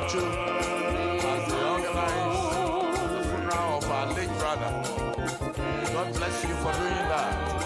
Atsu as they organize the funeral of our late brother. God bless you for doing that.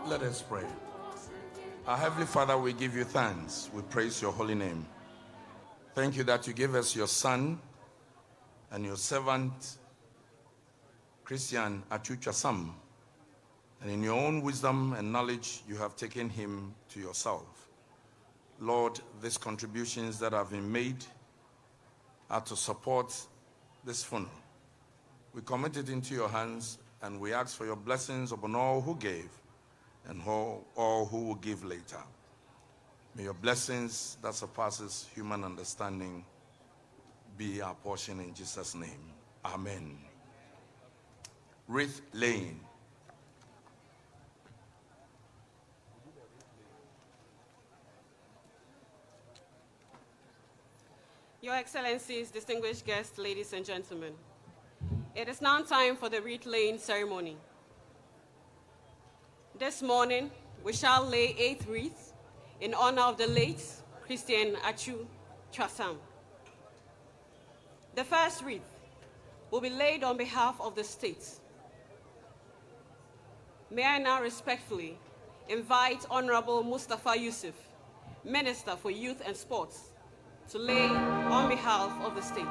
Let us pray. Our Heavenly Father, we give you thanks. We praise your holy name. Thank you that you gave us your Son and your servant Christian Atsu, and in your own wisdom and knowledge you have taken him to yourself. Lord, these contributions that have been made are to support this funeral. We commit it into your hands, and we ask for your blessings upon all who gave and all who will give later. May your blessings that surpasses human understanding be our portion in Jesus' name. Amen. Wreath laying. Your Excellencies, distinguished guests, ladies and gentlemen, it is now time for the wreath laying ceremony. This morning, we shall lay 8 wreaths in honor of the late Christian Atsu. The first wreath will be laid on behalf of the state. May I now respectfully invite Honorable Mustafa Yusuf, Minister for Youth and Sports, to lay on behalf of the state.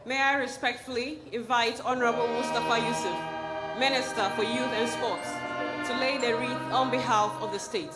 May I respectfully invite Honorable Mustafa Yusuf, Minister for Youth and Sports, to lay the wreath on behalf of the state.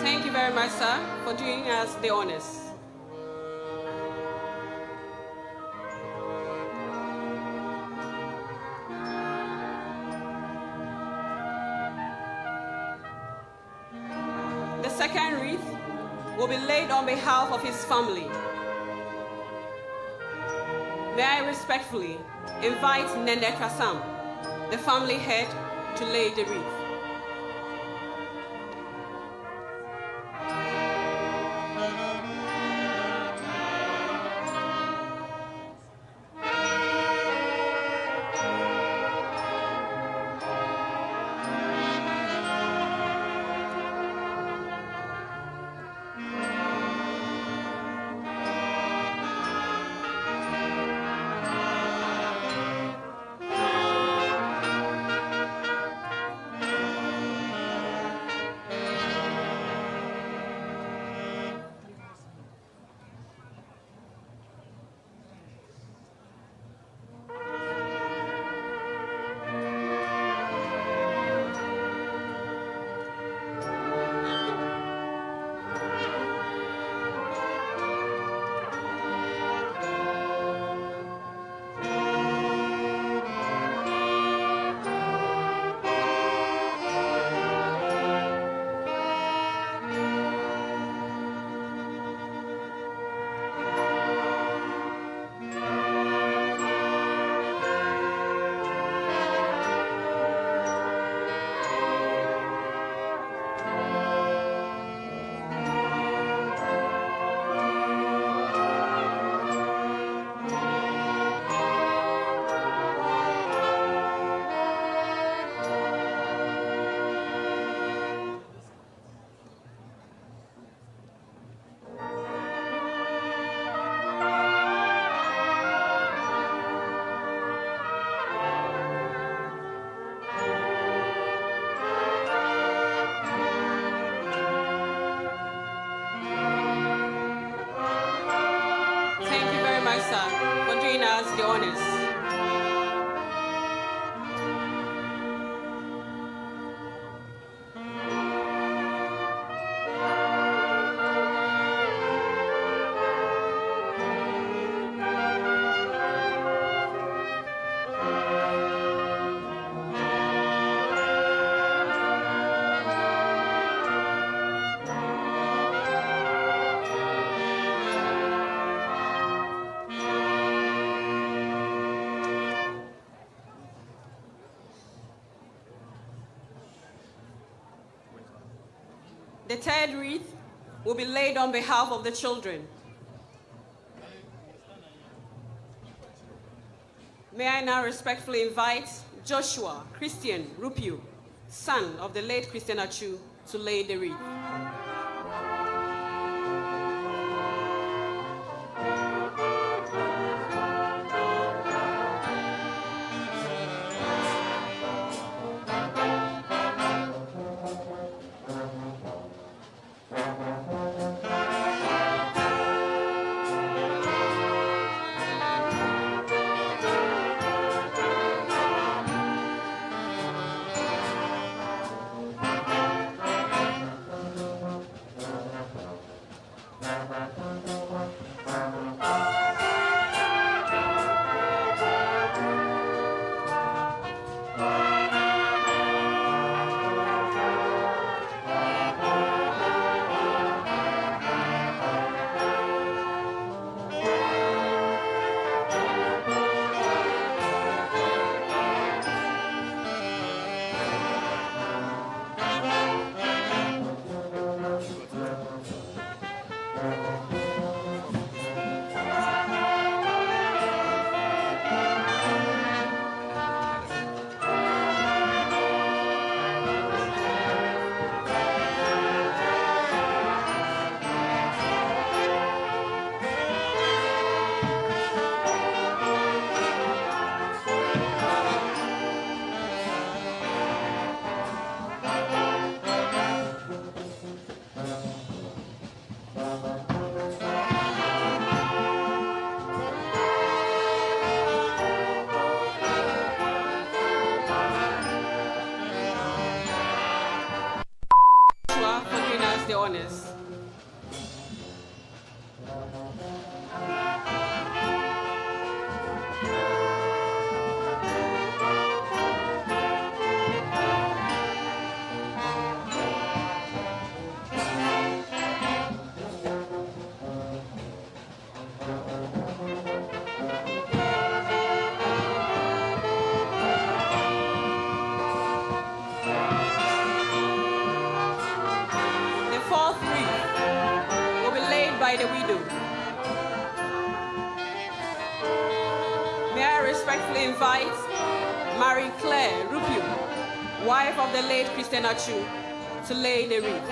Thank you very much, sir, for doing us the honors. The second wreath will be laid on behalf of his family. May I respectfully invite Nende Trasam, the family head, to lay the wreath. the honors. The third wreath will be laid on behalf of the children. May I now respectfully invite Joshua Christian Rupio, son of the late Christian Atsu, to lay the wreath. The honors. By the widow. May I respectfully invite Marie Claire Rupio, wife of the late Christian Atsu, to lay the wreath.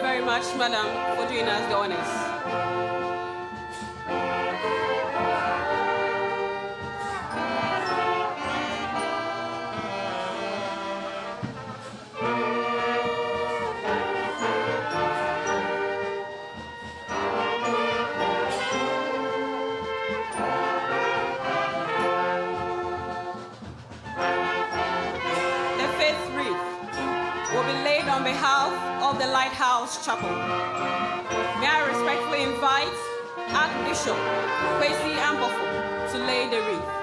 Very much, Madam, for doing us the honors. The fifth wreath will be laid on behalf of the Lighthouse Chapel. May I respectfully invite Archbishop Kwesi Ampofo to lay the wreath.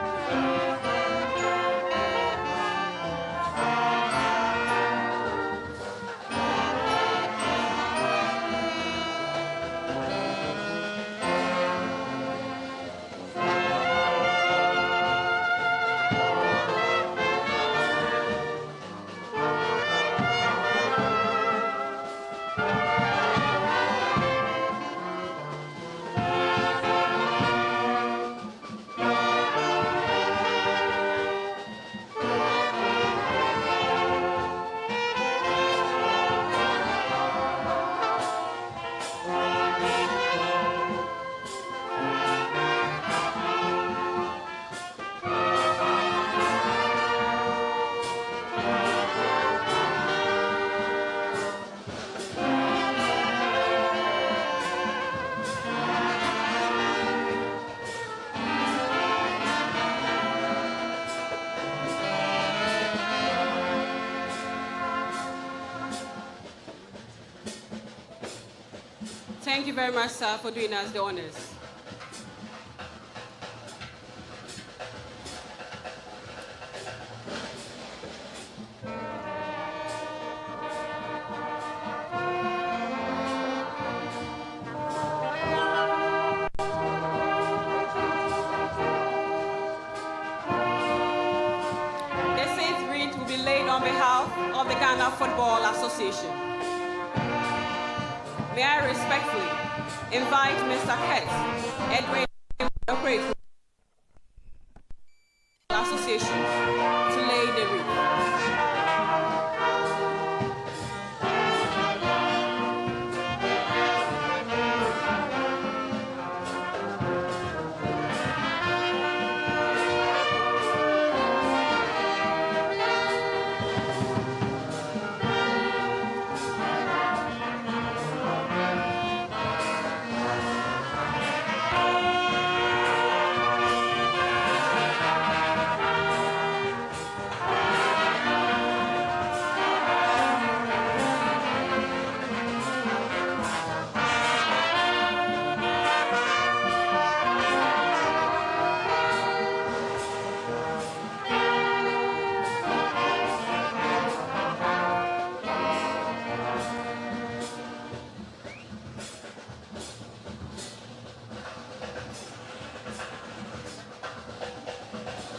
Thank you very much, sir, for doing us the honors. The safe wreath will be laid on behalf of the Ghana Football Association. May I respectfully invite Mr. Kett Edwin Okreku Association to lay the wreath.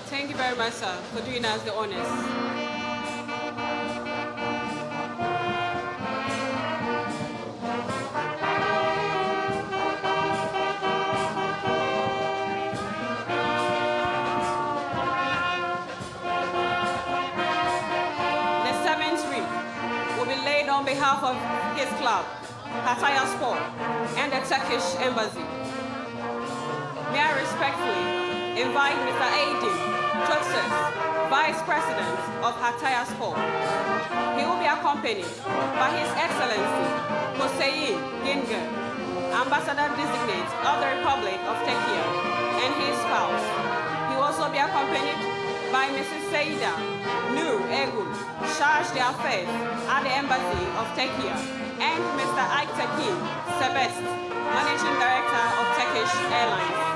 Thank you very much, sir, for doing us the honors. The seventh wreath will be laid on behalf of his club, Hataya Sport, and the Turkish Embassy. May I respectfully invite Mr. Aydin Toxis, Vice President of Hataya Sport. He will be accompanied by His Excellency Hossein Ginger, Ambassador-designate of the Republic of Turkey, and his spouse. He will also be accompanied by Mrs. Saida Nur Egul, Charge d'Affaires at the Embassy of Turkey, and Mr. Aytekin Sebest, Managing Director of Turkish Airlines.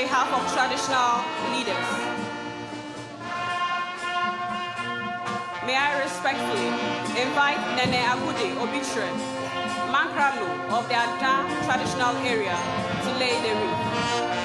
behalf of traditional leaders. may I respectfully invite Nene Agude Obitre, Mankralo of the Ada traditional area, to lay the wreath.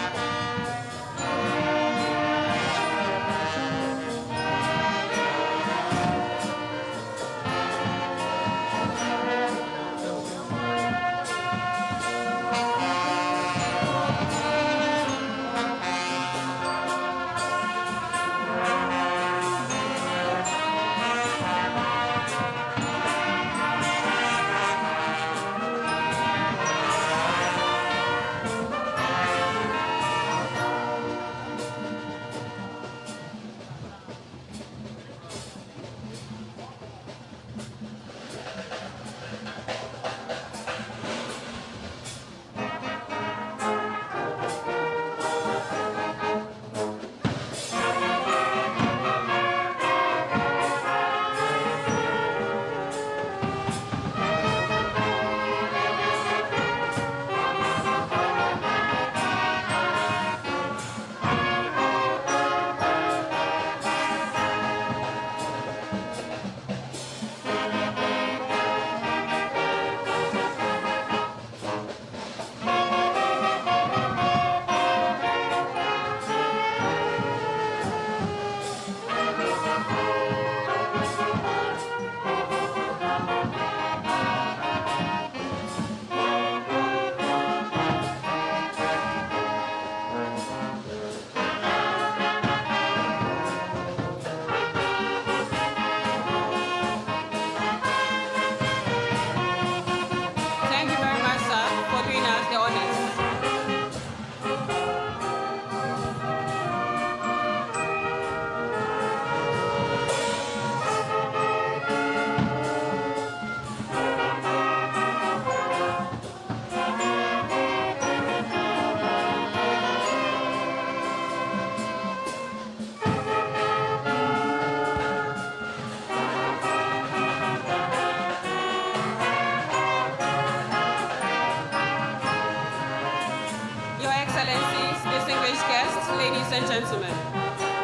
Ladies and gentlemen,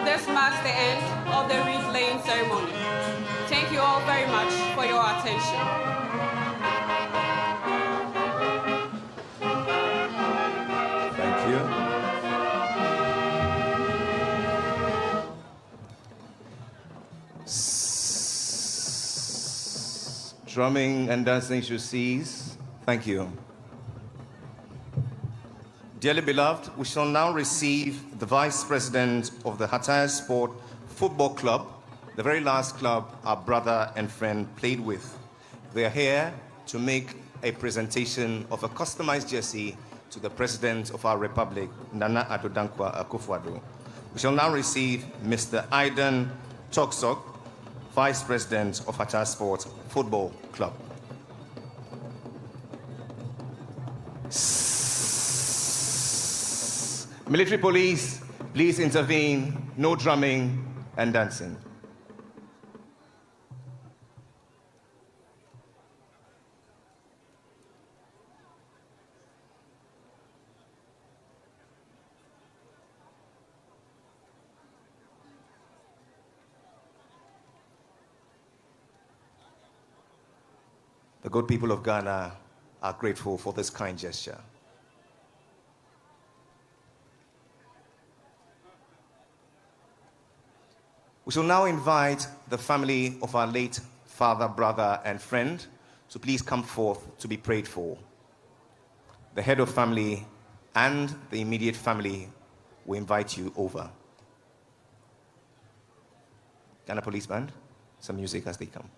this marks the end of the wreath laying ceremony. Thank you all very much for your attention. Thank you. Drumming and dancing should cease. Thank you. Dearly beloved, we shall now receive the Vice President of the Hataya Sport Football Club, the very last club our brother and friend played with. They are here to make a presentation of a customized jersey to the President of our Republic, Nana Addo Dankwa Akufo-Addo. We shall now receive Mr. Aidan Toksok, Vice President of Hataya Sport Football Club. Military police, please intervene. No drumming and dancing. The good people of Ghana are grateful for this kind gesture. We shall now invite the family of our late father, brother, and friend to please come forth to be prayed for. The head of family and the immediate family will invite you over. Ghana Police Band, some music as they come.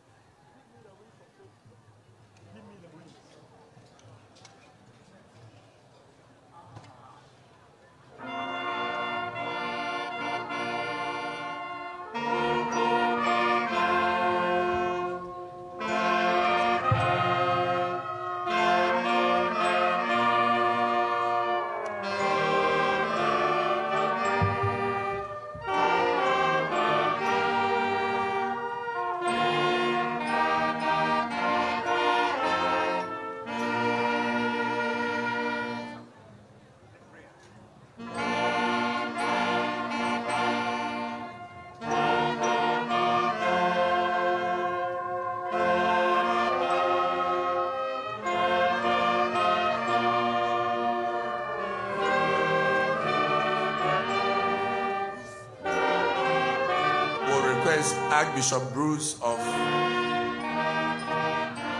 is Archbishop Bruce of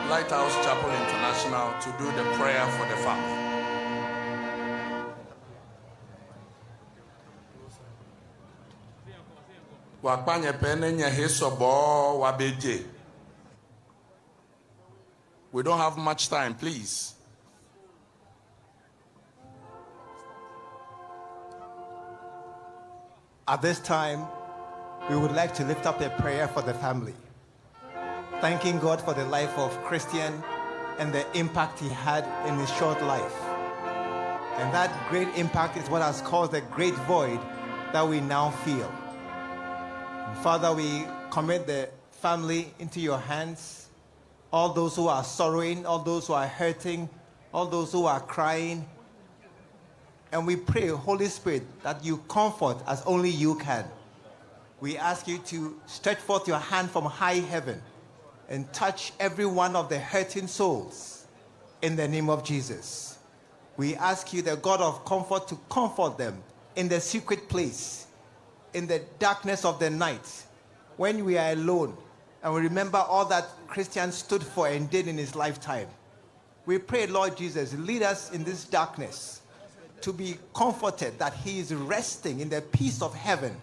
Lighthouse Chapel International to do the prayer for the family. We don't have much time, please. At this time, we would like to lift up a prayer for the family, thanking God for the life of Christian and the impact he had in his short life. And that great impact is what has caused the great void that we now feel. And Father, we commit the family into your hands, all those who are sorrowing, all those who are hurting, all those who are crying. And we pray, Holy Spirit, that you comfort as only you can. We ask you to stretch forth your hand from high heaven and touch every one of the hurting souls in the name of Jesus. We ask you, the God of comfort, to comfort them in the secret place, in the darkness of the night, when we are alone, and we remember all that Christian stood for and did in his lifetime. We pray, Lord Jesus, lead us in this darkness to be comforted that he is resting in the peace of heaven.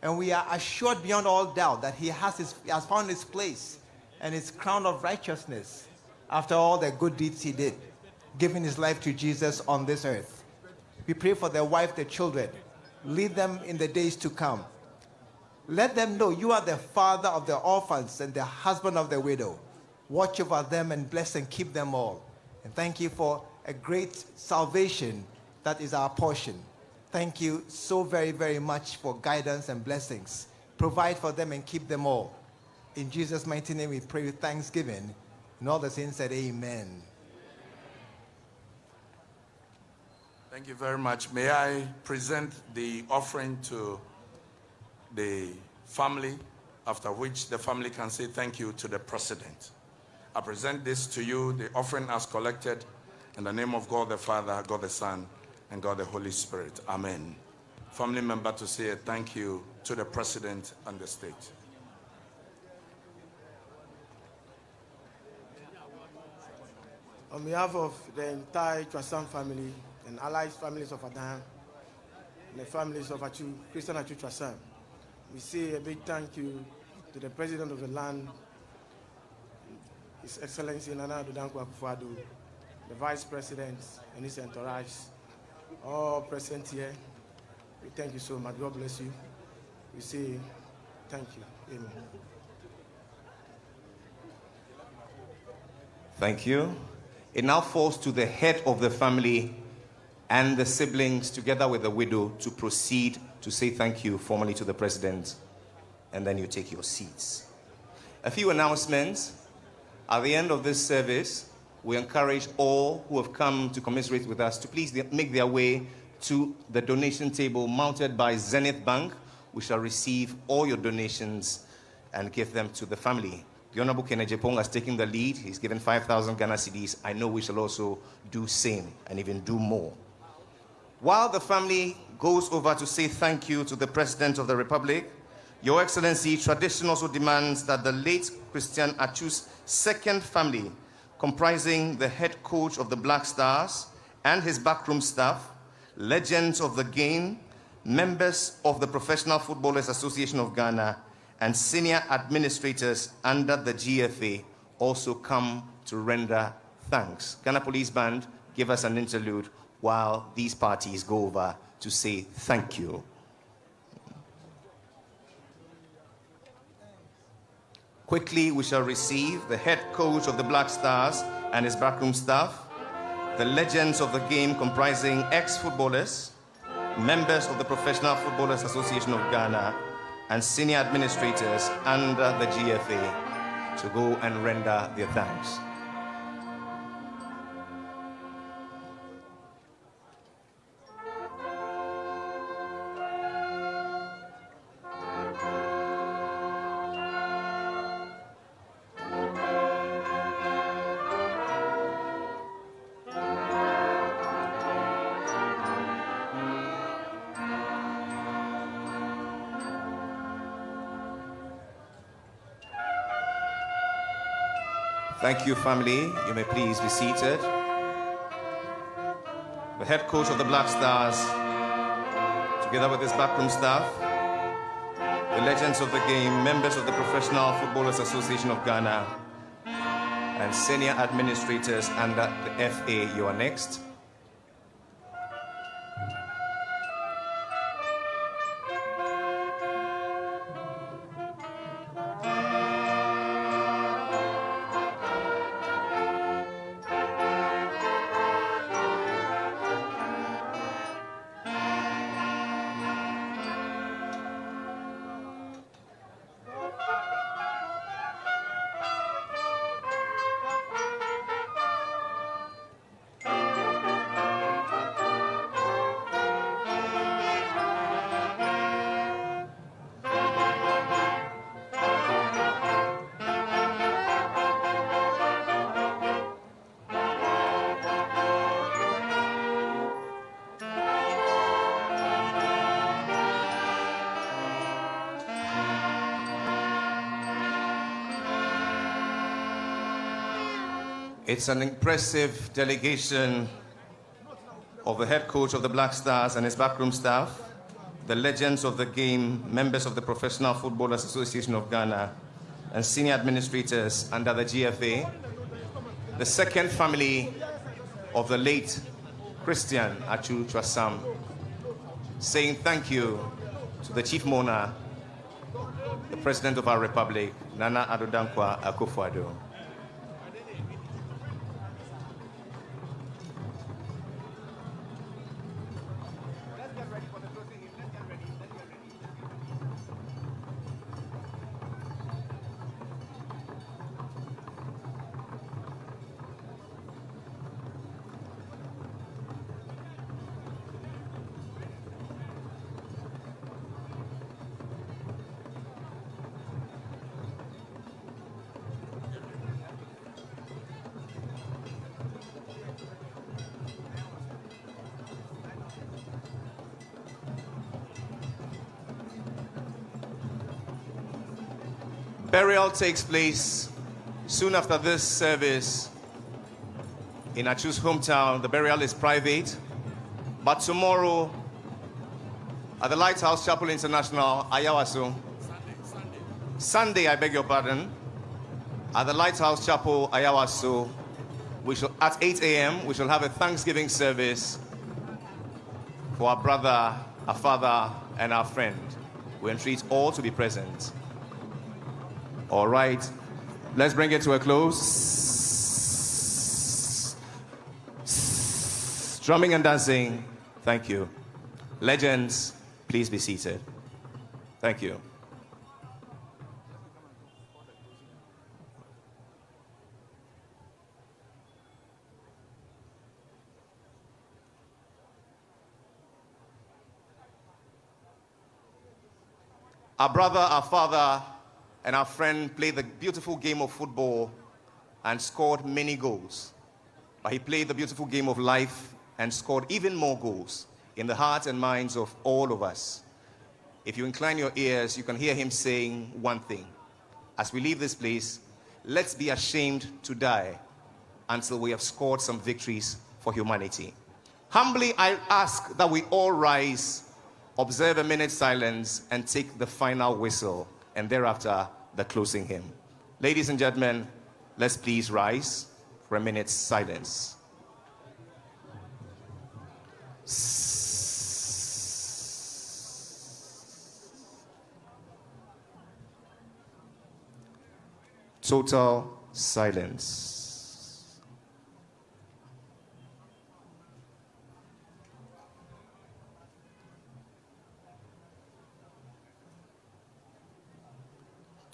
And we are assured beyond all doubt that he has found his place and his crown of righteousness after all the good deeds he did, giving his life to Jesus on this earth. We pray for their wife, their children. Lead them in the days to come. Let them know you are the father of the orphans and the husband of the widow. Watch over them and bless and keep them all. And thank you for a great salvation that is our portion. Thank you so very, very much for guidance and blessings. Provide for them and keep them all. In Jesus' mighty name we pray with thanksgiving. And all the saints said amen. Thank you very much. May I present the offering to the family, after which the family can say thank you to the president. I present this to you, the offering as collected, in the name of God the Father, God the Son, and God the Holy Spirit. Amen. Family member to say a thank you to the president and the state. On behalf of the entire Chwasam family and allied families of Adam, and the families of Christian Atsu Chwasam, we say a big thank you to the President of the land, His Excellency Nana Addo Dankwa Akufo-Addo, the Vice President and his entourage, all present here. We thank you so much. God bless you. We say thank you. Amen. Thank you. It now falls to the head of the family and the siblings, together with the widow, to proceed to say thank you formally to the president, and then you take your seats. A few announcements. At the end of this service, we encourage all who have come to commiserate with us to please make their way to the donation table mounted by Zenith Bank. We shall receive all your donations and give them to the family. The Honorable Kenneth Jepong has taken the lead. He's given 5,000 Ghana cedis. I know we shall also do same and even do more. While the family goes over to say thank you to the President of the Republic, Your Excellency, tradition also demands that the late Christian Atsu's second family, comprising the head coach of the Black Stars and his backroom staff, legends of the game, members of the Professional Footballers Association of Ghana, and senior administrators under the GFA also come to render thanks. Ghana Police Band, give us an interlude while these parties go over to say thank you. Quickly, we shall receive the head coach of the Black Stars and his backroom staff, the legends of the game comprising ex-footballers, members of the Professional Footballers Association of Ghana, and senior administrators under the GFA to go and render their thanks. Thank you, family. You may please be seated. The head coach of the Black Stars, together with his backroom staff, the legends of the game, members of the Professional Footballers Association of Ghana, and senior administrators under the FA, you are next. It's an impressive delegation of the head coach of the Black Stars and his backroom staff, the legends of the game, members of the Professional Footballers Association of Ghana, and senior administrators under the GFA, the second family of the late Christian Atsu Chwasam, saying thank you to the Chief Mona, the President of our Republic, Nana Addo Dankwa Akufo-Addo. Burial takes place soon after this service in Atsu's hometown. The burial is private, but tomorrow at the Lighthouse Chapel International, Ayawaso, Sunday, I beg your pardon, at the Lighthouse Chapel, Ayawaso, at 8 a.m., we shall have a Thanksgiving service for our brother, our father, and our friend. We entreat all to be present. All right, let's bring it to a close. Drumming and dancing, thank you. Legends, please be seated. Thank you. Our brother, our father, and our friend played the beautiful game of football and scored many goals. But he played the beautiful game of life and scored even more goals in the hearts and minds of all of us. If you incline your ears, you can hear him saying one thing. As we leave this place, let's be ashamed to die until we have scored some victories for humanity. Humbly, I ask that we all rise, observe a minute's silence, and take the final whistle, and thereafter, the closing hymn. Ladies and gentlemen, let's please rise for a minute's silence. Total silence.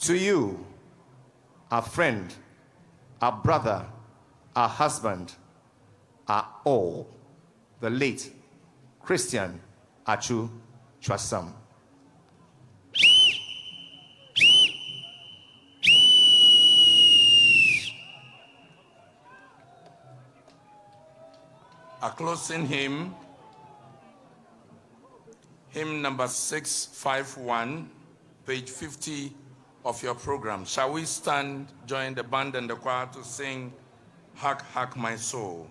To you, our friend, our brother, our husband, are all the late Christian Atsu Chwasam. A closing hymn, hymn number 651, page 50 of your program. Shall we stand, join the band and the choir to sing Hark, Hark, My Soul?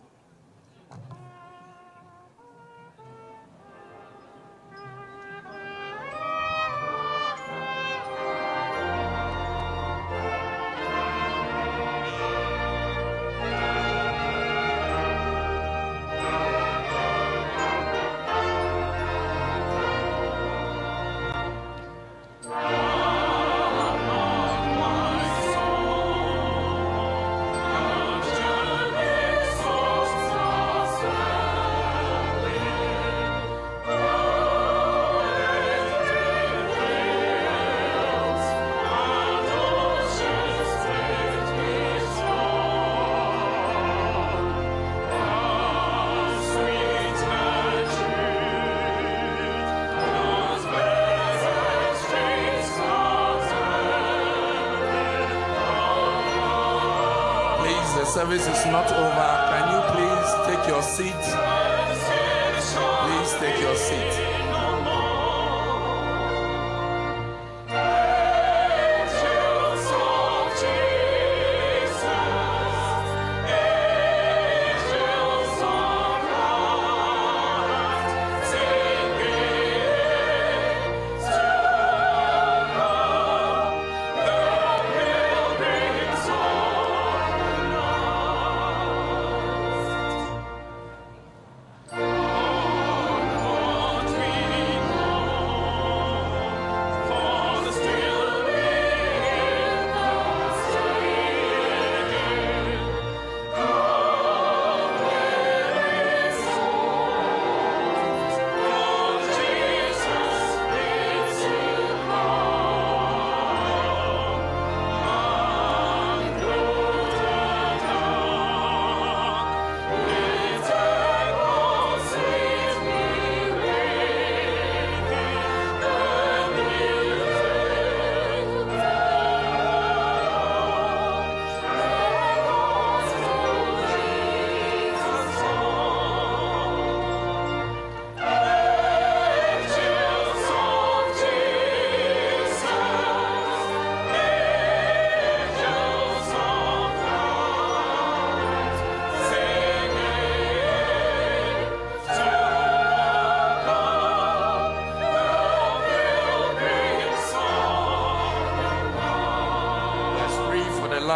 The service is not over. Can you please take your seat? Please take your seat.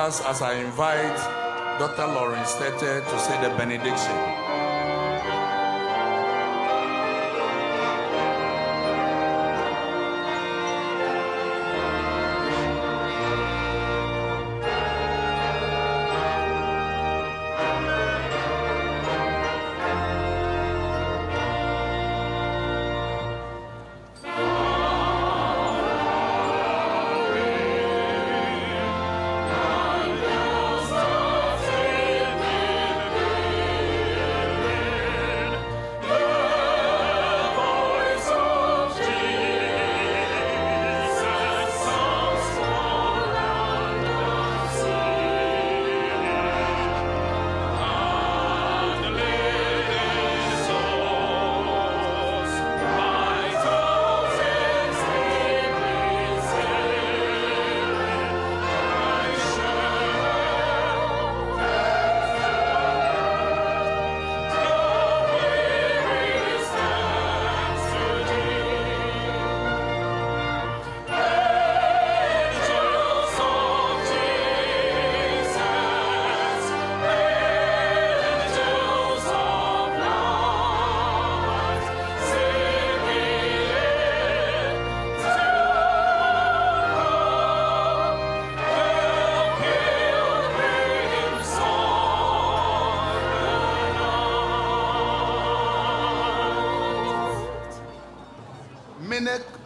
As I invite Dr. Lawrence Tete to say the benediction.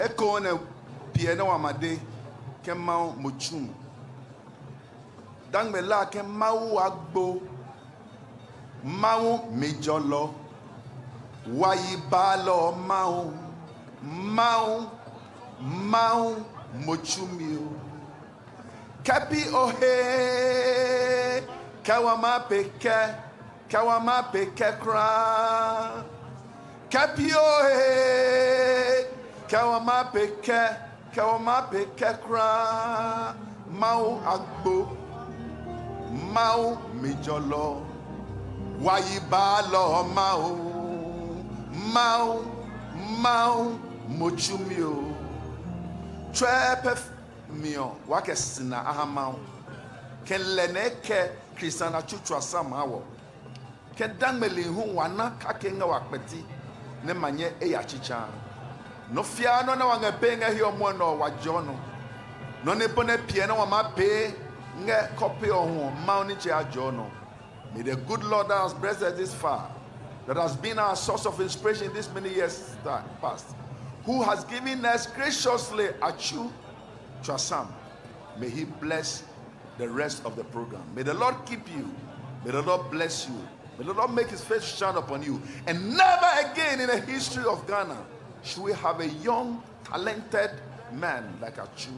Ekone piano amade kemau muchum dang me la kemau agbo mau mejolo wayi balo mau muchumio kapi ohe kawama peke kra kapi ohe kawama peke Kawamape Kekra, Mau Agbo, Mau Mijolo, Wayibalo Mau Mochumio, Trepef Mio, Wakesina Ahamau, Ken Leneke, Christiana Chutra Samawo, Ken Dangmeli who wana kakenga wakpeti, Nemanye Eyachicha. No fear no one paying a hill mono wa jono. No nepone piano wa ma pay nge copy on mountain jono. May the good Lord that has blessed us this far, that has been our source of inspiration this many years past, who has given us graciously Atsu Trasam, may he bless the rest of the program. May the Lord keep you. May the Lord bless you. May the Lord make his face shine upon you. And never again in the history of Ghana should we have a young, talented man like Atsu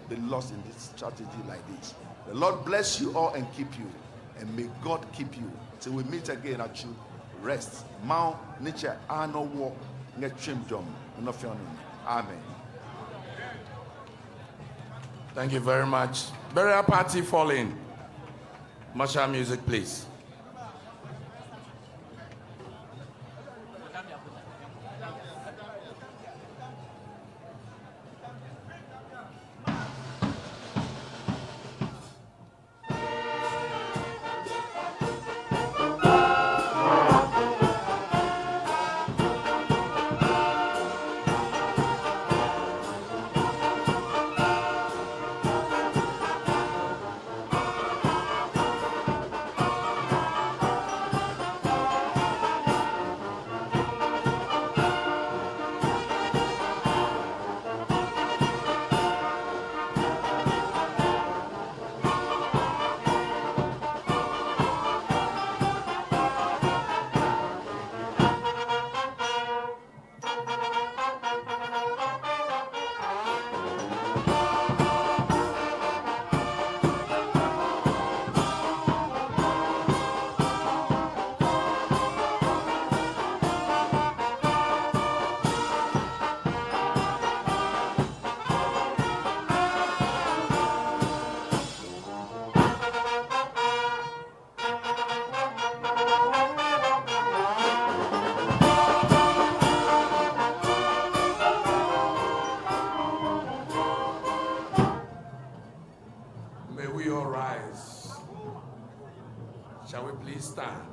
be lost in this strategy like this. The Lord bless you all and keep you. And may God keep you. Till we meet again, Atsu. Rest. Mount nature, I no walk, net trim jom. Amen. Thank you very much. Burial party falling. Martial music, please. Shall we please stand?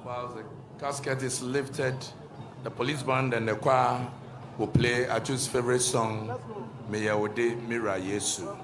While the casket is lifted, the police band and the choir will play Atsu's favorite song, Meyawode Mira Yesu.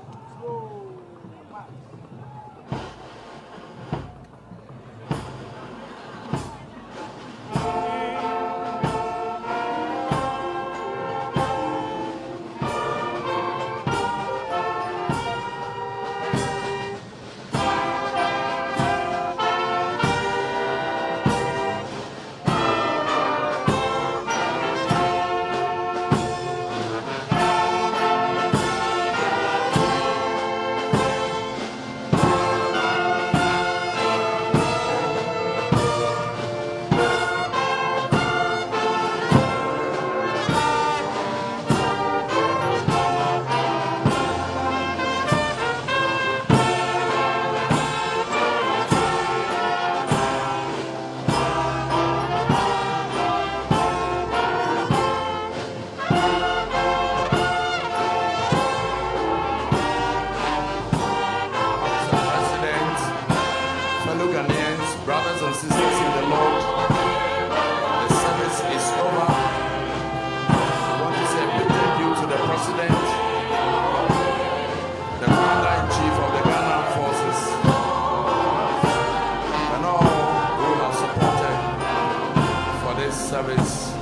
Service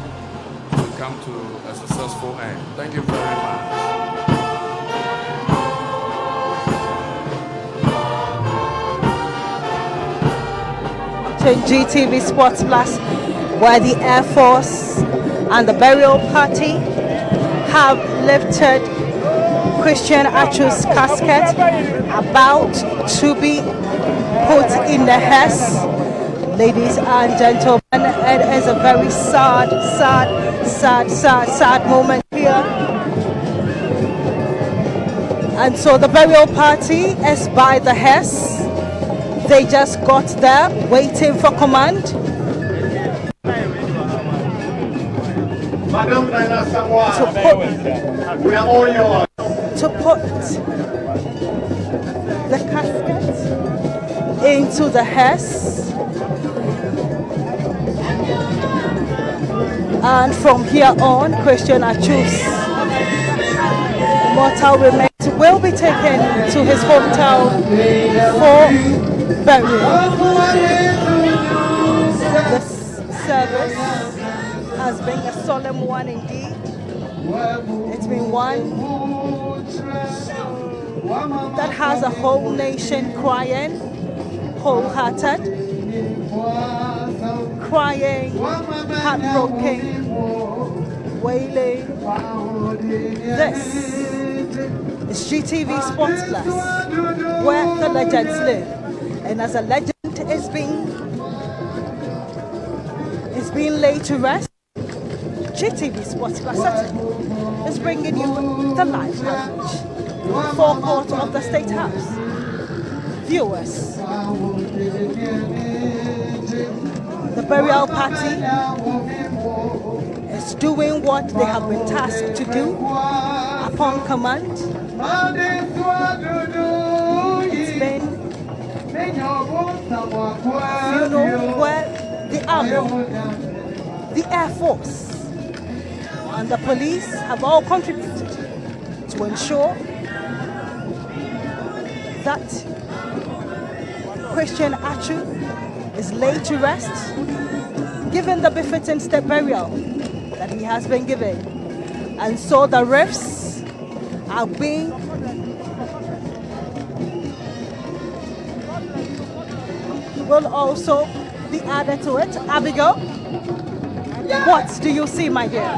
to come to a successful end. Thank you very much. GTV Sports Plus, where the Air Force and the burial party have lifted Christian Atsu's casket about to be put in the hearse. Ladies and gentlemen, it is a very sad moment here. And so the burial party is by the hearse. They just got there waiting for command. To put the casket into the hearse. And from here on, Christian Atsu's mortal remains will be taken to his hometown for burial. The service has been a solemn one indeed. It's been one that has a whole nation crying, wholehearted, crying, heartbroken, wailing. This is GTV Sports Plus, where the legends live. And as a legend is being laid to rest, GTV Sports Plus is bringing you the live coverage. Forecourt of the State House. Viewers, the burial party is doing what they have been tasked to do upon command. It's been a funeral where the Army, the Air Force, and the police have all contributed to ensure that Christian Atsu is laid to rest, given the befitting state burial that he has been given. And so the rifts are being will also be added to it. Abigail, what do you see, my dear?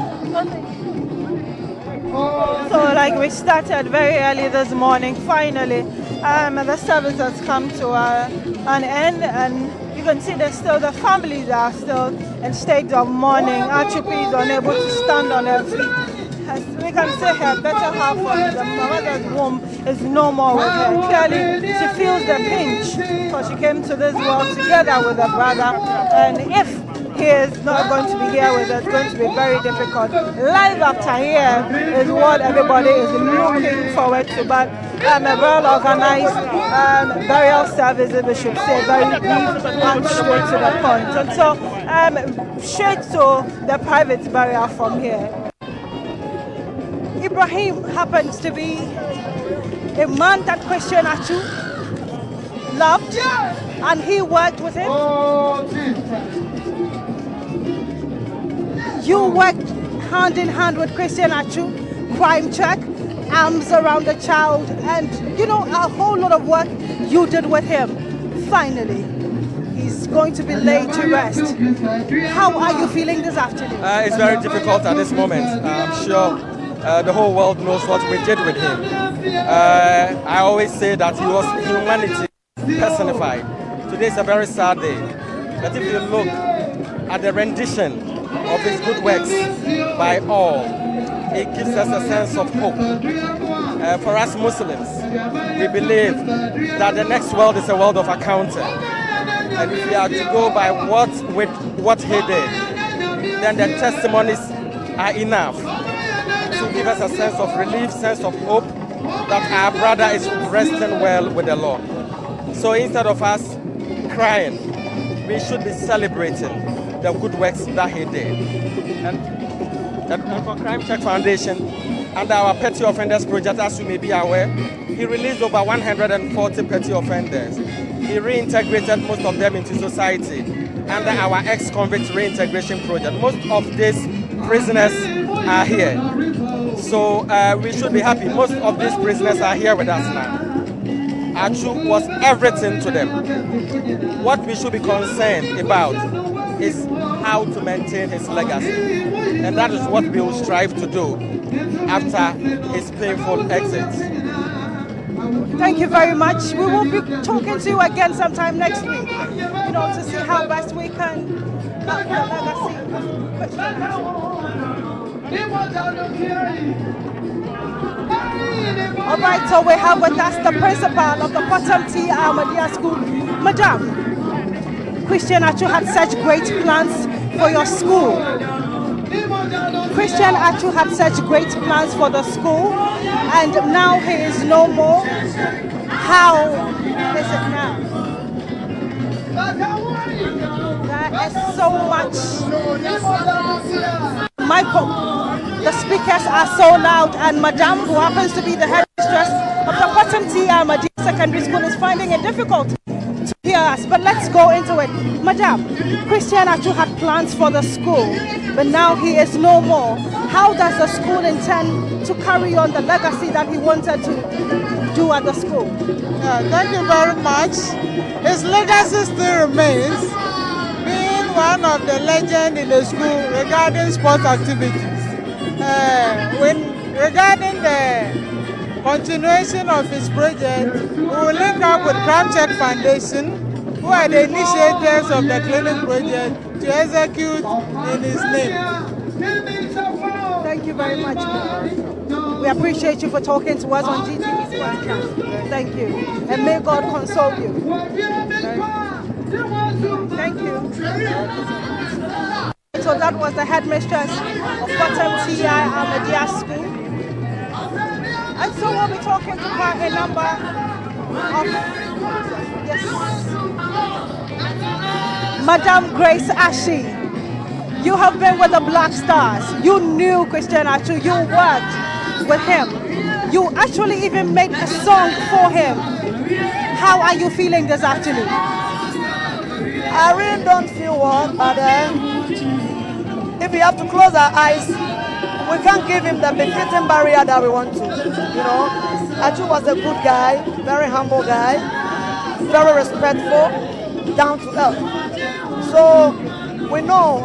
So like we started very early this morning, finally, the service has come to an end, and you can see there's still, the families are still in state of mourning. Achupi is unable to stand on her feet. As we can see, her better half of the mother's womb is no more with her. Clearly, she feels the pinch, because she came to this world together with her brother, and if he is not going to be here with us, it's going to be very difficult. Life after here is what everybody is looking forward to, but a well-organized burial service, we should say, very brief and straight to the point. And so, straight to the private burial from here. Ibrahim happens to be a man that Christian Atsu loved, and he worked with him. You worked hand in hand with Christian Atsu, crime check, arms around the child, and you know, a whole lot of work you did with him. Finally, he's going to be laid to rest. How are you feeling this afternoon? It's very difficult at this moment. I'm sure the whole world knows what we did with him. I always say that he was humanity personified. Today is a very sad day. But if you look at the rendition of his good works by all, it gives us a sense of hope. For us Muslims, we believe that the next world is a world of accounting. And if we are to go by what he did, then the testimonies are enough to give us a sense of relief, sense of hope that our brother is resting well with the Lord. So instead of us crying, we should be celebrating the good works that he did. And for Crime Check Foundation, under our Petty Offenders Project, as you may be aware, he released over 140 petty offenders. He reintegrated most of them into society under our ex-convict reintegration project. Most of these prisoners are here. So we should be happy. Most of these prisoners are here with us now. Atsu was everything to them. What we should be concerned about is how to maintain his legacy. And that is what we will strive to do after his painful exit. Thank you very much. We will be talking to you again sometime next week, to see how best we can help the legacy of Christian Atsu. All right, so we have with us the principal of the Bottom T. Ahmadiyya School. Madam, Christian Atsu had such great plans for your school. Christian Atsu had such great plans for the school, and now he is no more. How is it now? There is so much. Michael, the speakers are so loud, and Madam, who happens to be the headmistress of the Bottom T. Ahmadiyya Secondary School, is finding it difficult to hear us. But let's go into it. Madam, Christian Atsu had plans for the school, but now he is no more. How does the school intend to carry on the legacy that he wanted to do at the school? Thank you very much. His legacy still remains, being one of the legends in the school regarding sports activities. Regarding the continuation of his project, we will link up with Crown Check Foundation, who are the initiators of the clinic project, to execute in his name. Thank you very much. We appreciate you for talking to us on GTV Sportscast. Thank you. And may God console you. Thank you. So that was the headmistress of Bottom T. Ahmadiyya School. And so we'll be talking to her a number of... Yes. Madam Grace Ashi, you have been with the Black Stars. You knew Christian Atsu. You worked with him. You actually even made a song for him. How are you feeling this afternoon? I really don't feel well, but if we have to close our eyes, we can't give him the befitting barrier that we want to. Atsu was a good guy, very humble guy, very respectful, down to earth. So we know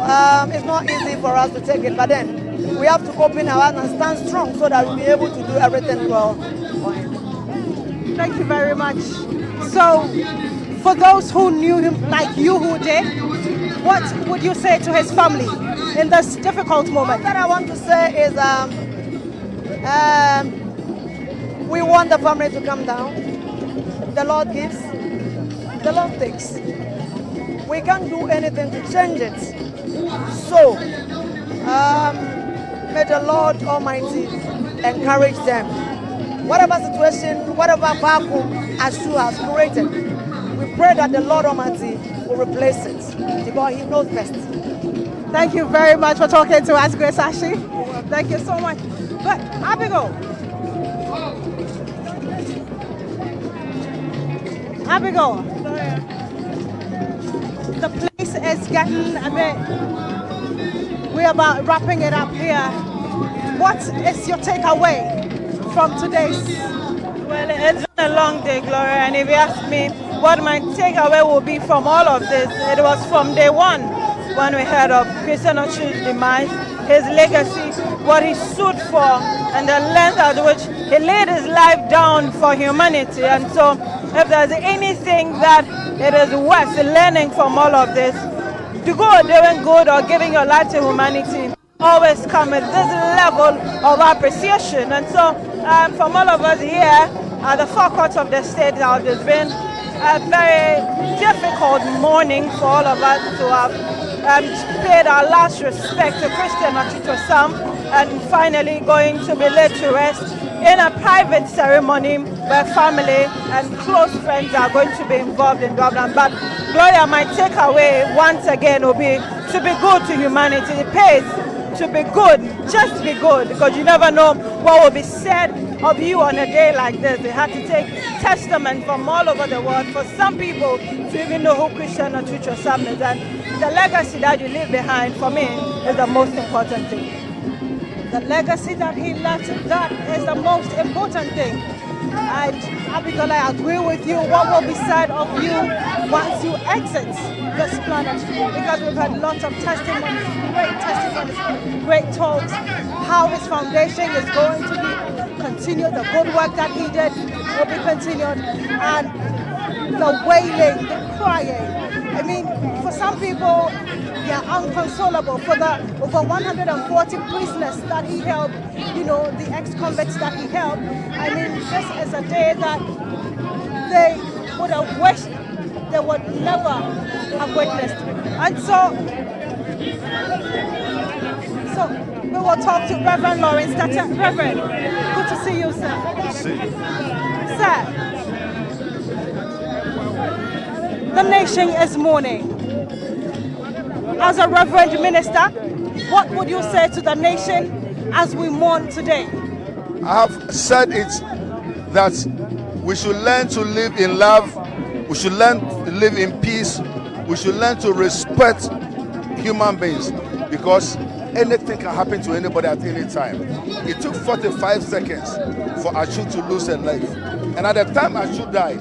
it's not easy for us to take it, but then we have to open our eyes and stand strong so that we'll be able to do everything well for him. Thank you very much. So, for those who knew him like you who did, what would you say to his family in this difficult moment? What I want to say is we want the family to come down. The Lord gives, the Lord takes. We can't do anything to change it. So, may the Lord Almighty encourage them. Whatever situation, whatever vacuum Atsu has created, we pray that the Lord Almighty will replace it because He knows best. Thank you very much for talking to us, Grace Ashi. Thank you so much. But Abigail, the place is getting a bit. We're about wrapping it up here. What is your takeaway from today's? Well, it's been a long day, Gloria, and if you ask me what my takeaway will be from all of this, it was from day one when we heard of Christian Atsu's demise, his legacy, what he stood for, and the length at which he laid his life down for humanity. And so, if there's anything that it is worth learning from all of this, to go doing good or giving your life to humanity always come with this level of appreciation. And so, from all of us here at the forecourt of the state, there's been a very difficult morning for all of us to have paid our last respect to Christian Atsu and finally going to be laid to rest in a private ceremony where family and close friends are going to be involved in Dublin. But Gloria, my takeaway once again will be to be good to humanity. It pays to be good, just be good, because you never know what will be said of you on a day like this. They had to take testament from all over the world for some people to even know who Christian Atsu is. And the legacy that you leave behind, for me, is the most important thing. The legacy that he left, that is the most important thing. And Abigail, I agree with you. What will be said of you once you exit this planet? Because we've had lots of testimonies, great talks. how his foundation is going to be continued. The good work that he did will be continued. And the wailing, the crying. I mean, for some people, they are unconsolable. For the over 140 prisoners that he held, the ex-convicts that he held, I mean, this is a day that they would have wished they would never have witnessed. And so we will talk to Reverend Lawrence. Reverend, good to see you, sir. Good to see you. Sir, the nation is mourning. As a Reverend Minister, what would you say to the nation as we mourn today? I have said it that we should learn to live in love, we should learn to live in peace, we should learn to respect human beings, because anything can happen to anybody at any time. It took 45 seconds for Atsu to lose her life. And at the time Atsu died,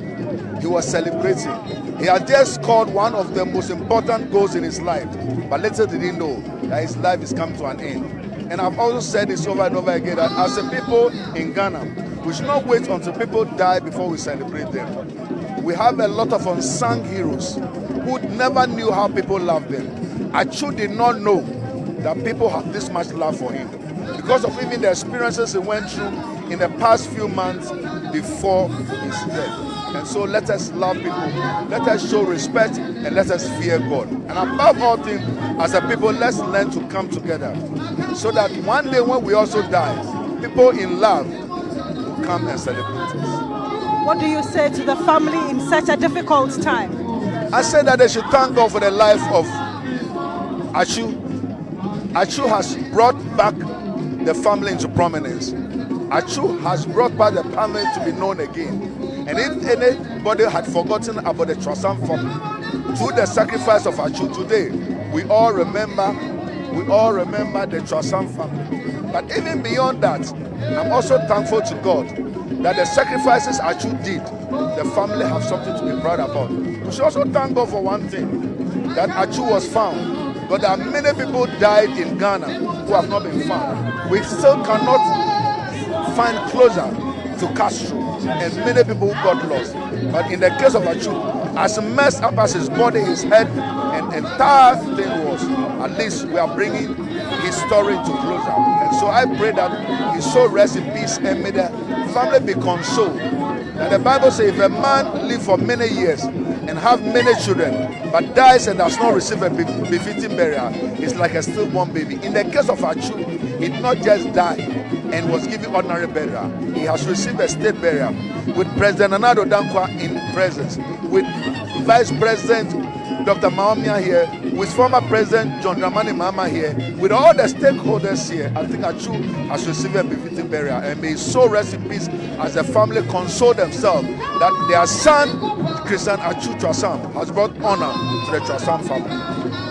he was celebrating. He had just scored one of the most important goals in his life, but little did he know that his life is come to an end. And I've also said this over and over again, that as a people in Ghana, we should not wait until people die before we celebrate them. We have a lot of unsung heroes who never knew how people loved them. Atsu did not know that people have this much love for him because of even the experiences he went through in the past few months before his death. And so let us love people, let us show respect, and let us fear God. And above all things, as a people, let's learn to come together so that one day when we also die, people in love will come and celebrate us. What do you say to the family in such a difficult time? I say that they should thank God for the life of Atsu. Atsu has brought back the family into prominence. Atsu has brought back the family to be known again. And if anybody had forgotten about the Trasam family, through the sacrifice of Atsu today, we all remember the Trasam family. But even beyond that, I'm also thankful to God that the sacrifices Atsu did, the family have something to be proud about. We should also thank God for one thing, that Atsu was found. But there are many people died in Ghana who have not been found. We still cannot find closure to Castro, and many people who got lost. But in the case of Atsu, as messed up as his body, his head, and entire thing was, at least we are bringing his story to closure. And so I pray that his soul rest in peace and may the family be consoled. And the Bible says if a man live for many years and have many children, but dies and does not receive a befitting burial, it's like a stillborn baby. In the case of Atsu, he did not just die and was given ordinary burial. He has received a state burial with President Nana Dankwa in presence, with Vice President Dr. Maomia here, with former President John Dramani Mahama here, with all the stakeholders here. I think Atsu has received a befitting burial, and may his soul rest in peace as the family console themselves that their son, Christian Atsu Trasam, has brought honor to the Trasam family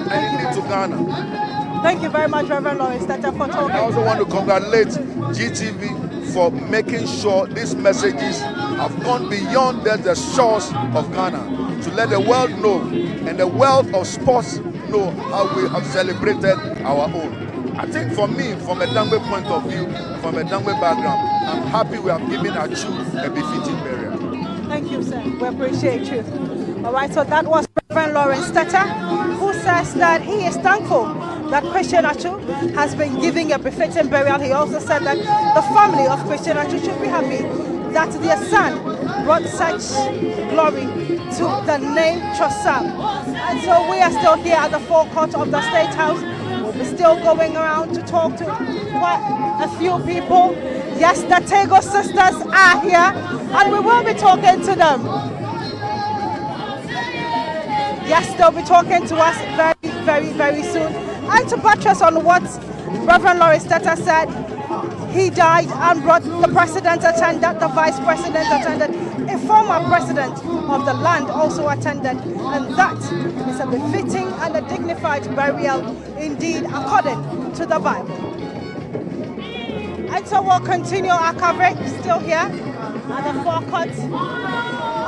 and indeed to Ghana. Thank you very much, Reverend Lawrence, for talking. I also want to congratulate GTV for making sure these messages have gone beyond the shores of Ghana to let the world know and the world of sports know how we have celebrated our own. I think for me, from a Dangwe point of view, from a Dangwe background, I'm happy we have given Atsu a befitting burial. Thank you, sir. We appreciate you. All right, so that was Reverend Lawrence Teta, who says that he is thankful that Christian Atsu has been giving a befitting burial. He also said that the family of Christian Atsu should be happy that their son brought such glory to the name Trasam. And so we are still here at the forecourt of the State House. We'll be still going around to talk to quite a few people. Yes, the Tego sisters are here, and we will be talking to them. Yes, they'll be talking to us very, very, very soon. And to buttress on what Reverend Lawrence Teta said, he died and brought the president attended, the vice president attended, a former president of the land also attended, and that is a befitting and a dignified burial indeed according to the Bible. And so we'll continue our coverage still here at the forecourt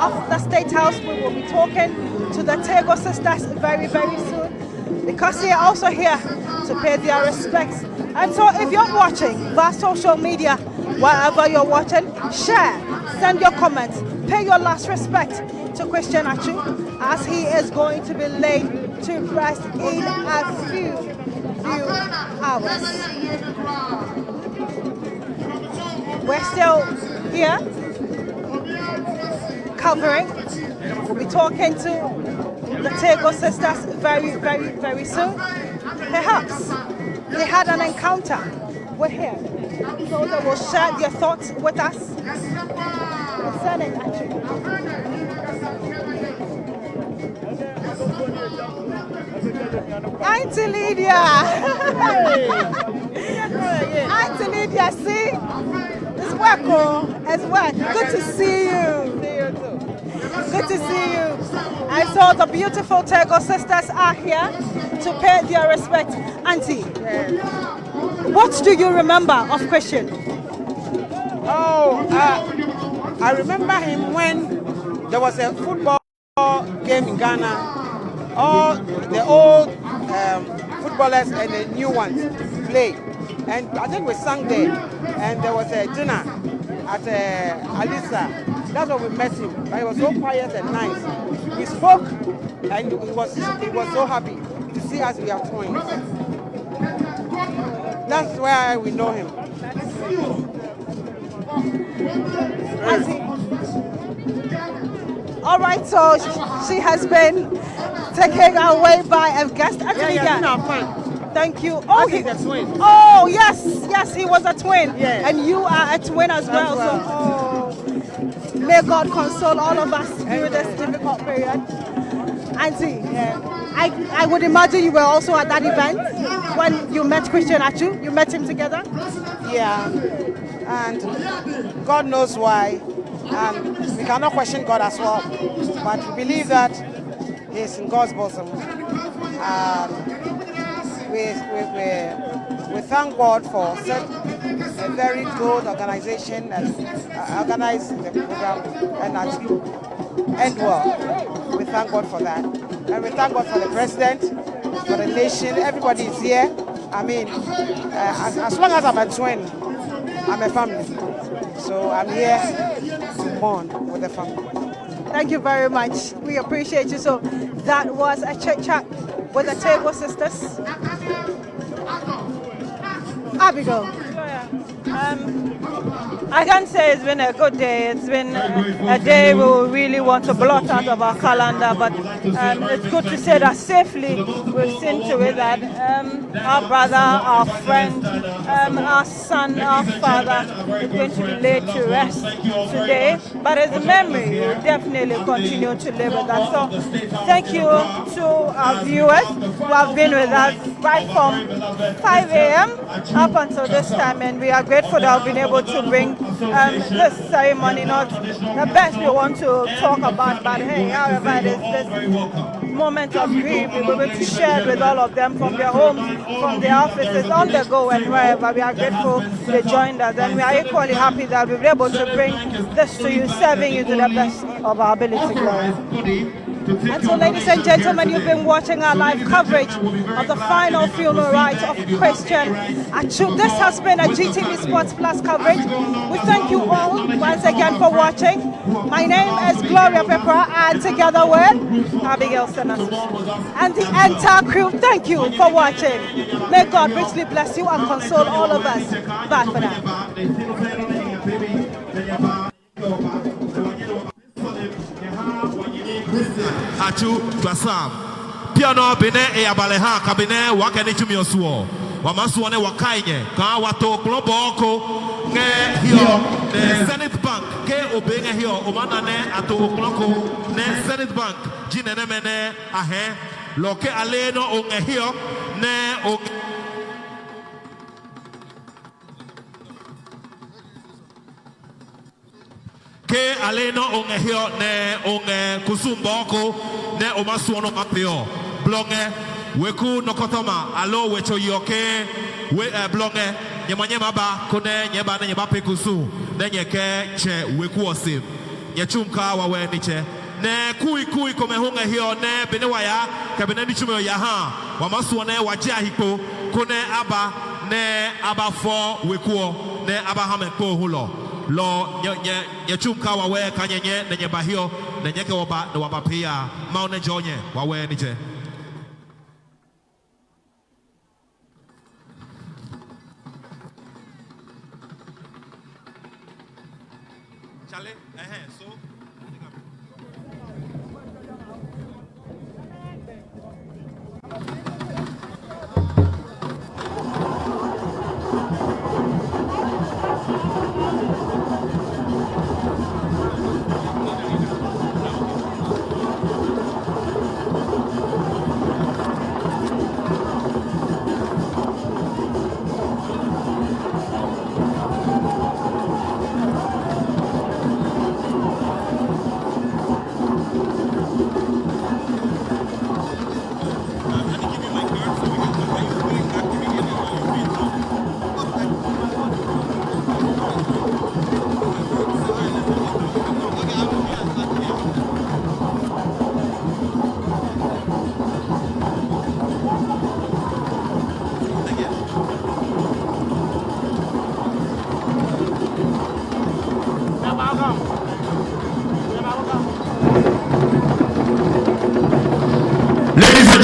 of the State House. We will be talking to the Tego sisters very, very soon, because they are also here to pay their respects And so if you're watching via social media, wherever you're watching, share, send your comments, pay your last respect to Christian Atsu as he is going to be laid to rest in a few hours. We're still here covering. We'll be talking to the Tego sisters very soon. Perhaps they had an encounter with him, so they will share their thoughts with us concerning Atsu. Auntie Lydia! Auntie Lydia, see? It's work, oh, it's work. Good to see you. Good to see you. And so the beautiful Tego sisters are here to pay their respect. Auntie, what do you remember of Christian? Oh, I remember him when there was a football game in Ghana. All the old footballers and the new ones played. And I think we sang there. And there was a dinner at Alisa. That's where we met him. But he was so quiet and nice. We spoke and he was so happy to see us. We are twins. That's where we know him. All right, so she has been taken away by a guest. Thank you. Oh, he's a twin. Oh, yes, he was a twin. Yeah. And you are a twin as well. So, may God console all of us through this difficult period. Auntie, I would imagine you were also at that event when you met Christian Atsu. You met him together? Yeah. And God knows why. And we cannot question God as well. But we believe that He's in God's bosom. We thank God for such a very good organization that organized the program and actually end well. We thank God for that. And we thank God for the president, for the nation. Everybody is here. I mean, as long as I'm a twin, I'm a family. So I'm here to mourn with the family. Thank you very much. We appreciate you. So that was a chit chat with the Tego sisters. Abigail. I can say it's been a good day. It's been a day we really want to blot out of our calendar, but it's good to say that safely we've seen to it that our brother, our friend, our son, our father is going to be laid to rest today. But his memory will definitely continue to live with us. So thank you to our viewers who have been with us right from 5 a.m. up until this time, and we are grateful that we've been able to bring this ceremony, not the best we want to talk about, but hey, however it is this moment of grief, we will be able to share with all of them from their homes, from their offices, on the go and wherever. We are grateful they joined us, and we are equally happy that we've been able to bring this to you, serving you to the best of our ability. Glory. And so, ladies and gentlemen, you've been watching our live coverage of the final funeral rite of Christian Atsu. This has been a GTV Sports Plus coverage. We thank you all once again for watching. My name is Gloria Pepper, and together with Abigail Simmons and the entire crew, thank you for watching. May God richly bless you and console all of us. Bye for now. Atsu Twasam Piano Bene e Abaleha Cabine Wakani Chumiosuo Wamasuane Wakaine Ka Wato Kloboko Ne Hio Ne Senate Bank Ke Obenge Hio Omanane Ato Okloko Ne Senate Bank Jinene Mene Ahe Loke Aleno on Hio Ne O Ke aleno onge hio ne onge kusumboko ne omasuono mapio blonge weku nokotoma alo wecho yoke we blonge nyemanyema ba kone nyeba ne nyeba pekusu ne nyeke che weku osim nyechumka wawe niche ne kui kome honge hio ne benewaya kabene nichume ya ha wamasuone waje ahiko kone aba ne aba for wekuo ne aba ha me ko hulo lo nye chumka wa we kanyenye ne nye bahio ne nye ke oba ne waba pia ma ne jonye wa we ni je Chale so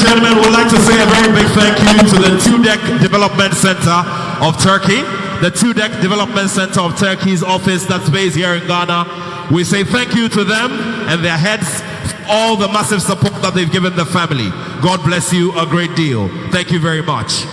Gentlemen, we'd like to say a very big thank you to the Two-Deck Development Center of Turkey, the Two-Deck Development Center of Turkey's office that's based here in Ghana. We say thank you to them and their heads for all the massive support that they've given the family. God bless you a great deal. Thank you very much.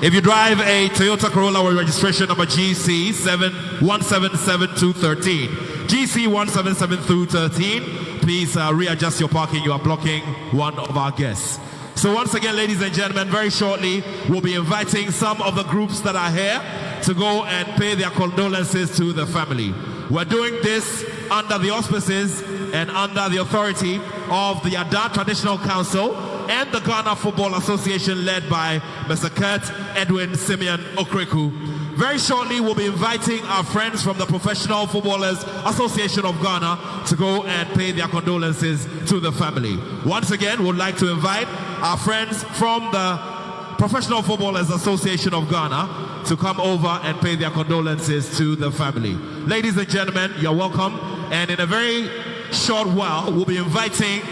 If you drive a Toyota Corolla with registration number GC 1777213, GC 1777213, please readjust your parking. You are blocking one of our guests. So once again, ladies and gentlemen, very shortly, we'll be inviting some of the groups that are here to go and pay their condolences to the family. We're doing this under the auspices and under the authority of the Ada Traditional Council and the Ghana Football Association led by Mr. Kurt Edwin Simeon Okreku. Very shortly, we'll be inviting our friends from the Professional Footballers Association of Ghana to go and pay their condolences to the family. Once again, we'd like to invite our friends from the Professional Footballers Association of Ghana to come over and pay their condolences to the family. Ladies and gentlemen, you're welcome. And in a very short while, we'll be inviting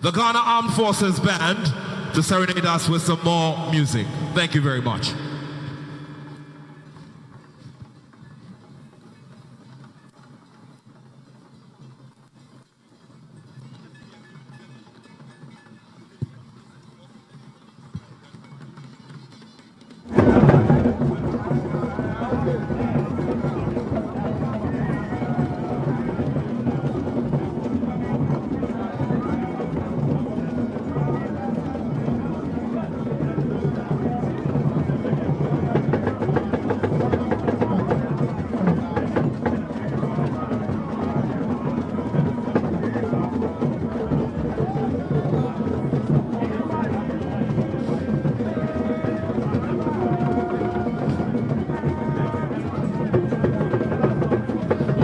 the Ghana Armed Forces Band to serenade us with some more music. Thank you very much.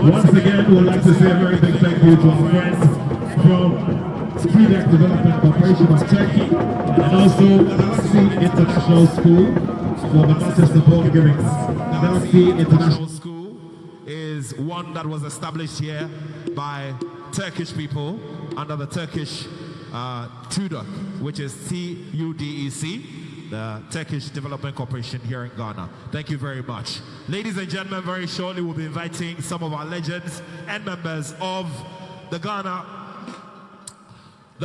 Once again, we would like to say a very big thank you to our friends from Two-Deck Development Corporation of Turkey and also Galaxy International School for the massive support giving. Galaxy International School is one that was established here by Turkish people under the Turkish TUDEC, which is TUDEC, the Turkish Development Corporation here in Ghana. Thank you very much. Ladies and gentlemen, very shortly we'll be inviting some of our legends and members of the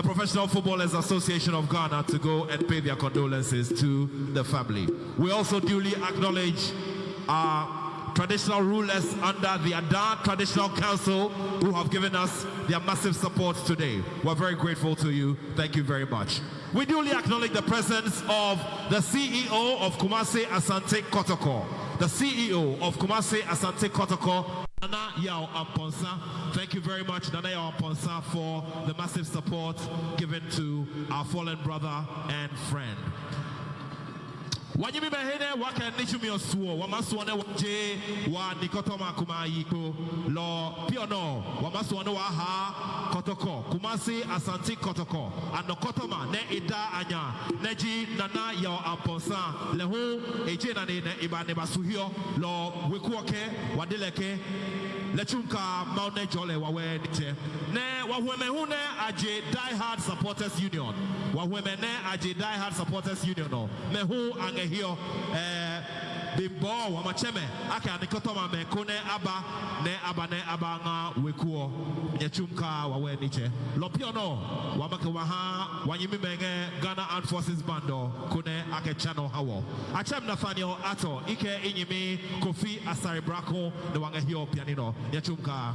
Professional Footballers Association of Ghana to go and pay their condolences to the family. We also duly acknowledge our traditional rulers under the Ada Traditional Council who have given us their massive support today. We're very grateful to you. Thank you very much. We duly acknowledge the presence of the CEO of Kumasi Asante Kotoko. The CEO of Kumasi Asante Kotoko, Nana Yao Amponsa. Thank you very much, Nana Yao Amponsa, for the massive support given to our fallen brother and friend. Wanyimi behene waka nichumi osuo wamaswane waje wa nikotoma kumayiko lo piono wamaswane wa ha kotoko kumasi asanti kotoko anokotoma ne ida anya neji nana ya amponsa lehu eje na ne ibane basuhio lo wekuoke wadeleke lechunka maune jole wawe nite ne wahweme hune aje die hard supporters union wahweme ne aje die hard supporters union no mehu angehio bimbo wamacheme aka nikotoma mekune aba ne aba nga wekuo nyechunka wawe nite lopio no wamake waha wanyimi menge Ghana Armed Forces bando kune ake channel hawo achem Nathaniel Ato ike inyimi Kofi Asari Brako ne wangehio pianino nyechunka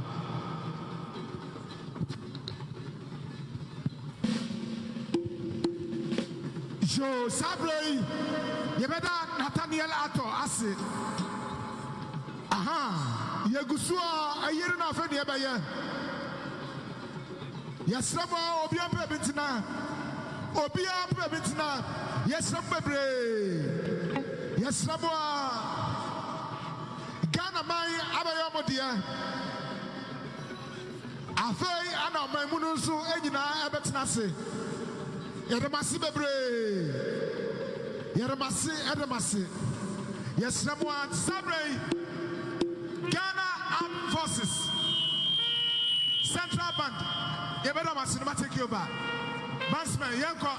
Jo Sabrey yebeda Nathaniel Ato ase aha yegusua ayiri na afeni ebeye yesramo obi ampe bintina yesram bebre yesramo Ghana mai abayo modia afei ana maimunu nso enyina ebetena se Yedamasi bebre. Yedamasi. Yes, number one, Sabre. Ghana Armed Forces. Central Bank. Yedamasi, no take you back. Mansman, Yanko.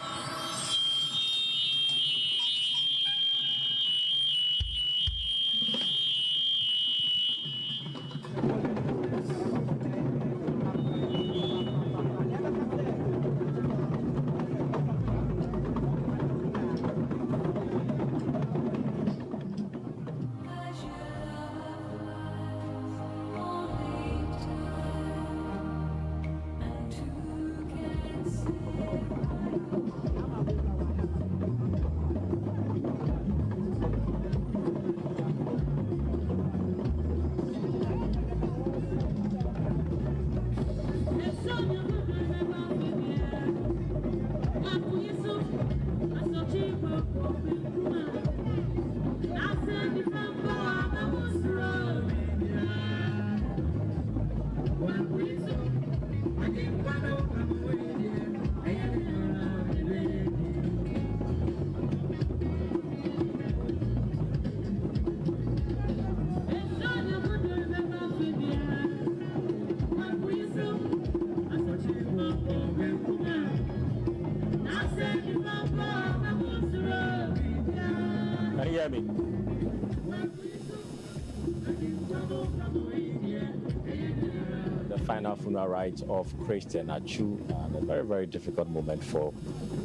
The final funeral rite of Christian Atsu, a very, very difficult moment for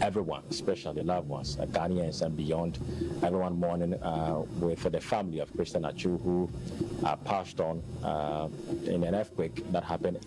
everyone, especially loved ones, Ghanaians and beyond. Everyone mourning for the family of Christian Atsu who passed on in an earthquake that happened